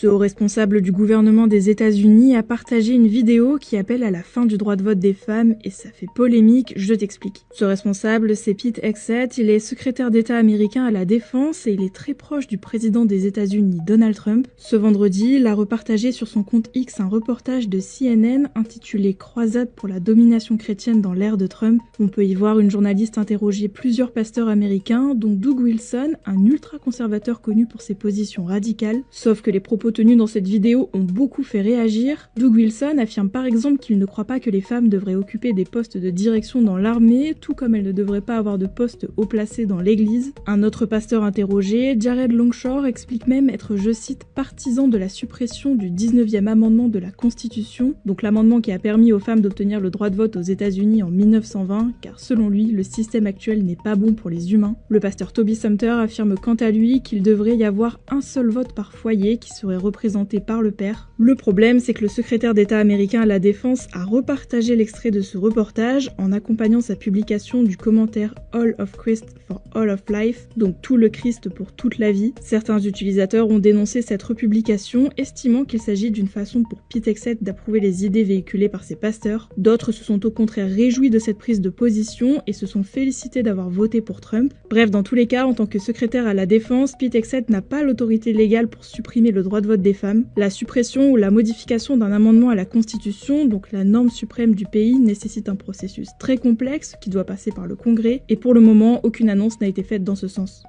Ce haut responsable du gouvernement des États-Unis a partagé une vidéo qui appelle à la fin du droit de vote des femmes et ça fait polémique, je t'explique. Ce responsable, c'est Pete Hegseth, il est secrétaire d'État américain à la Défense et il est très proche du président des États-Unis, Donald Trump. Ce vendredi, il a repartagé sur son compte X un reportage de CNN intitulé « Croisade pour la domination chrétienne dans l'ère de Trump ». On peut y voir une journaliste interroger plusieurs pasteurs américains, dont Doug Wilson, un ultra-conservateur connu pour ses positions radicales. Sauf que les propos tenus dans cette vidéo ont beaucoup fait réagir. Doug Wilson affirme par exemple qu'il ne croit pas que les femmes devraient occuper des postes de direction dans l'armée, tout comme elles ne devraient pas avoir de poste haut placé dans l'église. Un autre pasteur interrogé, Jared Longshore, explique même être, je cite, partisan de la suppression du 19e amendement de la Constitution, donc l'amendement qui a permis aux femmes d'obtenir le droit de vote aux États-Unis en 1920, car selon lui, le système actuel n'est pas bon pour les humains. Le pasteur Toby Sumpter affirme quant à lui qu'il devrait y avoir un seul vote par foyer qui serait représenté par le père. Le problème, c'est que le secrétaire d'État américain à la Défense a repartagé l'extrait de ce reportage en accompagnant sa publication du commentaire All of Christ for All of Life, donc tout le Christ pour toute la vie. Certains utilisateurs ont dénoncé cette republication, estimant qu'il s'agit d'une façon pour Pete Hegseth d'approuver les idées véhiculées par ses pasteurs. D'autres se sont au contraire réjouis de cette prise de position et se sont félicités d'avoir voté pour Trump. Bref, dans tous les cas, en tant que secrétaire à la Défense, Pete Hegseth n'a pas l'autorité légale pour supprimer le droit de vote des femmes. La suppression ou la modification d'un amendement à la Constitution, donc la norme suprême du pays, nécessite un processus très complexe qui doit passer par le Congrès, et pour le moment, aucune annonce n'a été faite dans ce sens.